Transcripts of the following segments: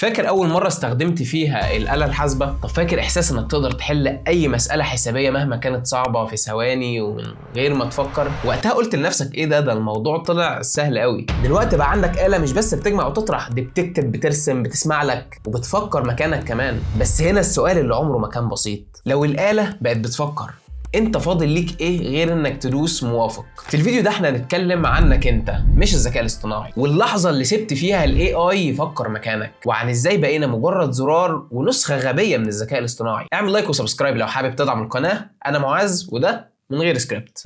فاكر اول مره استخدمت فيها الاله الحاسبه؟ طب فاكر احساس انك تقدر تحل اي مساله حسابيه مهما كانت صعبه في ثواني ومن غير ما تفكر؟ وقتها قلت لنفسك ايه ده الموضوع طلع سهل قوي. دلوقتي بقى عندك آلة مش بس بتجمع وتطرح، دي بتكتب، بترسم، بتسمع لك وبتفكر مكانك كمان. بس هنا السؤال اللي عمره ما كان بسيط، لو الآلة بقت بتفكر انت فاضل ليك ايه غير انك تدوس موافق؟ في الفيديو ده احنا هنتكلم عنك انت، مش الذكاء الاصطناعي، واللحظه اللي سبت فيها الاي اي يفكر مكانك، وعن ازاي بقينا مجرد زرار ونسخه غبيه من الذكاء الاصطناعي. اعمل لايك وسبسكرايب لو حابب تدعم القناه. انا معاذ وده من غير سكريبت.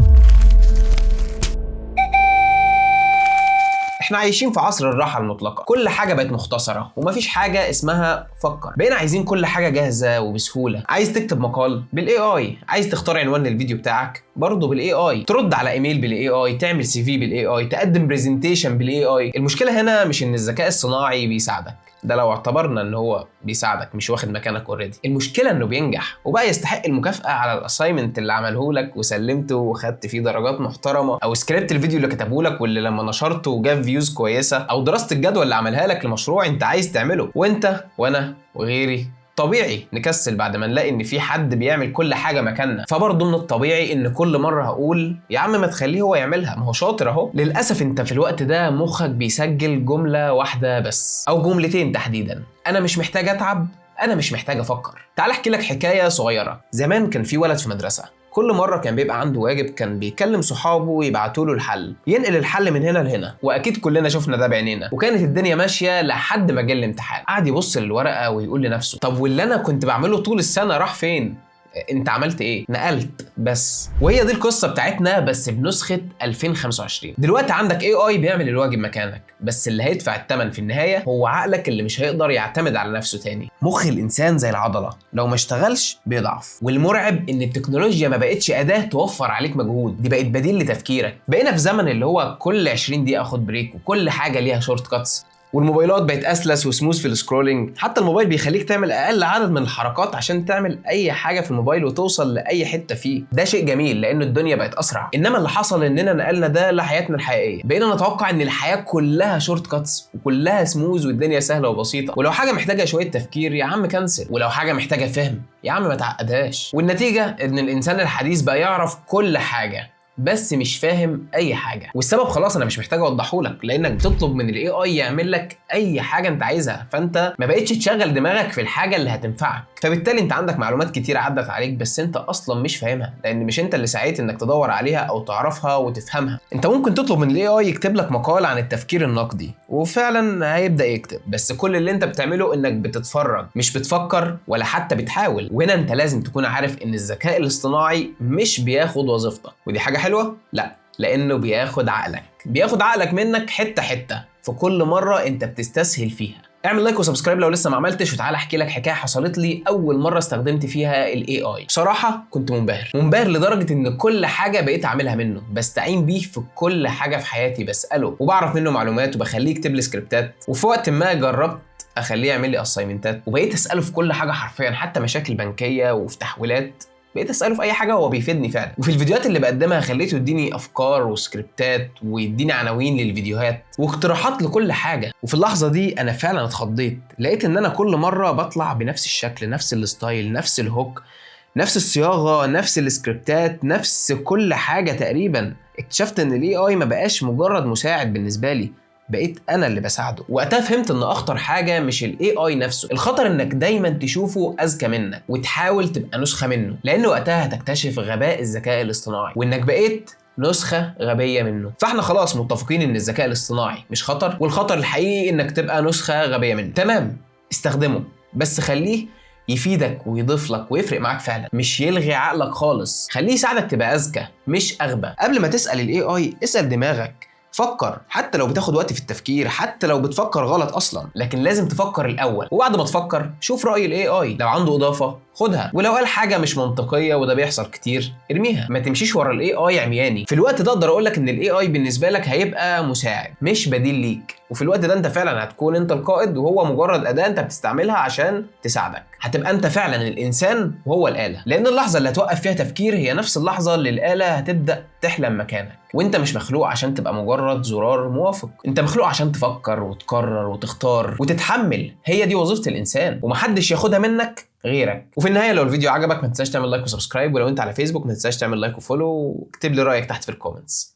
احنا عايشين في عصر الراحة المطلقة، كل حاجة بقت مختصرة ومفيش حاجة اسمها فكر. بقينا عايزين كل حاجة جاهزة وبسهولة. عايز تكتب مقال بالاي اي، عايز تختار عنوان للفيديو بتاعك برضه بالاي اي، ترد على ايميل بالاي اي، تعمل سي في بالاي اي، تقدم برزنتيشن بالاي اي. المشكلة هنا مش ان الذكاء الصناعي بيساعدك، ده لو اعتبرنا ان هو بيساعدك مش واخد مكانك اوريدي. المشكله انه بينجح وبقى يستحق المكافاه على الاساينمنت اللي عمله لك وسلمته وخدت فيه درجات محترمه، او سكريبت الفيديو اللي كتبه لك واللي لما نشرته جاب فيوز كويسه، او دراسه الجدوى اللي عملها لك لمشروع انت عايز تعمله. وانت وانا وغيري طبيعي نكسل بعد ما نلاقي ان في حد بيعمل كل حاجه مكاننا. فبرضه من الطبيعي ان كل مره هقول يا عم ما تخليه هو يعملها، ما هو شاطر اهو. للاسف انت في الوقت ده مخك بيسجل جمله واحده بس او جملتين تحديدا: انا مش محتاج اتعب، انا مش محتاج افكر. تعال احكي لك حكايه صغيره. زمان كان في ولد في مدرسه، كل مرة كان بيبقى عنده واجب كان بيكلم صحابه ويبعتوا له الحل، ينقل الحل من هنا لهنا، واكيد كلنا شفنا ده بعينينا. وكانت الدنيا ماشية لحد ما جه الامتحان، قعد يبص للورقة ويقول لنفسه طب واللي انا كنت بعمله طول السنة راح فين؟ انت عملت ايه؟ نقلت بس. وهي دي القصه بتاعتنا بس بنسخه 2025. دلوقتي عندك اي اي بيعمل الواجب مكانك، بس اللي هيدفع الثمن في النهايه هو عقلك اللي مش هيقدر يعتمد على نفسه تاني. مخ الانسان زي العضله، لو ما اشتغلش بيضعف. والمرعب ان التكنولوجيا ما بقتش اداه توفر عليك مجهود، دي بقت بديل لتفكيرك. بقينا في زمن اللي هو كل 20 دقيقه خد بريك، وكل حاجه ليها شورت كاتس، والموبايلات بقت اسلس وسموث في السكرولينج. حتى الموبايل بيخليك تعمل اقل عدد من الحركات عشان تعمل اي حاجه في الموبايل وتوصل لاي حته فيه. ده شيء جميل لان الدنيا بقت اسرع، انما اللي حصل اننا نقلنا ده لحياتنا الحقيقيه. بقينا نتوقع ان الحياه كلها شورت كاتس وكلها سموث والدنيا سهله وبسيطه، ولو حاجه محتاجه شويه تفكير يا عم كنسل، ولو حاجه محتاجه فهم يا عم ما تعقدهاش. والنتيجه ان الانسان الحديث بقى يعرف كل حاجه بس مش فاهم اي حاجه. والسبب خلاص انا مش محتاج اوضحه لك، لانك بتطلب من الاي اي يعمل لك اي حاجه انت عايزها، فانت ما بقتش تشغل دماغك في الحاجه اللي هتنفعك. فبالتالي انت عندك معلومات كتير عدت عليك بس انت اصلا مش فاهمها، لان مش انت اللي سعيت انك تدور عليها او تعرفها وتفهمها. انت ممكن تطلب من الاي اي يكتب لك مقال عن التفكير النقدي، وفعلا هيبدا يكتب، بس كل اللي انت بتعمله انك بتتفرج، مش بتفكر ولا حتى بتحاول. وهنا انت لازم تكون عارف ان الذكاء الاصطناعي مش بياخد وظيفتك، ودي حاجه حلوه؟ لا، لانه بياخد عقلك منك حته حته في كل مره انت بتستسهل فيها. اعمل لايك وسبسكرايب لو لسه ما عملتش، وتعالى احكي لك حكايه حصلت لي اول مره استخدمت فيها الاي اي. بصراحه كنت منبهر لدرجه ان كل حاجه بقيت اعملها منه، بستعين بيه في كل حاجه في حياتي، بساله وبعرف منه معلومات وبخليه يكتب لي سكريبتات، وفي وقت ما جربت اخليه يعمل لي اساينمنتات، وبقيت اساله في كل حاجه حرفيا، حتى مشاكل بنكيه وفي تحويلات بقيت اساله في اي حاجه هو بيفيدني فعلا. وفي الفيديوهات اللي بقدمها خليته يديني افكار وسكريبتات ويديني عناوين للفيديوهات واقتراحات لكل حاجه. وفي اللحظه دي انا فعلا اتخضيت، لقيت ان انا كل مره بطلع بنفس الشكل، نفس الستايل، نفس الهوك، نفس الصياغه، نفس السكريبتات، نفس كل حاجه تقريبا. اكتشفت ان الاي اي ما بقاش مجرد مساعد بالنسبه لي، بقيت انا اللي بساعده. وقتها فهمت ان اخطر حاجه مش الاي اي نفسه، الخطر انك دايما تشوفه اذكى منك وتحاول تبقى نسخه منه، لان وقتها هتكتشف غباء الذكاء الاصطناعي وانك بقيت نسخه غبيه منه. فاحنا خلاص متفقين ان الذكاء الاصطناعي مش خطر، والخطر الحقيقي انك تبقى نسخه غبيه منه. تمام، استخدمه بس خليه يفيدك ويضيف لك ويفرق معاك فعلا، مش يلغي عقلك خالص. خليه يساعدك تبقى اذكى مش اغبى. قبل ما تسال الاي اي اسال دماغك، فكر، حتى لو بتاخد وقت في التفكير، حتى لو بتفكر غلط اصلا، لكن لازم تفكر الاول، وبعد ما تفكر شوف راي الاي اي. لو عنده اضافه خدها، ولو قال حاجه مش منطقيه وده بيحصل كتير ارميها. ما تمشيش ورا الاي اي عمياني. في الوقت ده اقدر اقول لك ان الاي اي بالنسبه لك هيبقى مساعد مش بديل ليك، وفي الوقت ده انت فعلا هتكون انت القائد وهو مجرد اداه انت بتستعملها عشان تساعدك. هتبقى انت فعلا الانسان وهو الاله، لان اللحظه اللي هتوقف فيها تفكير هي نفس اللحظه اللي الاله هتبدا تحلم مكانك. وانت مش مخلوق عشان تبقى مجرد زرار موافق، انت مخلوق عشان تفكر وتقرر وتختار وتتحمل. هي دي وظيفه الانسان ومحدش ياخدها منك غيرك. وفي النهايه لو الفيديو عجبك ما تنساش تعمل لايك وسبسكرايب، ولو انت على فيسبوك ما تنساش تعمل لايك وفولو، واكتب لي رايك تحت في الكومنتس.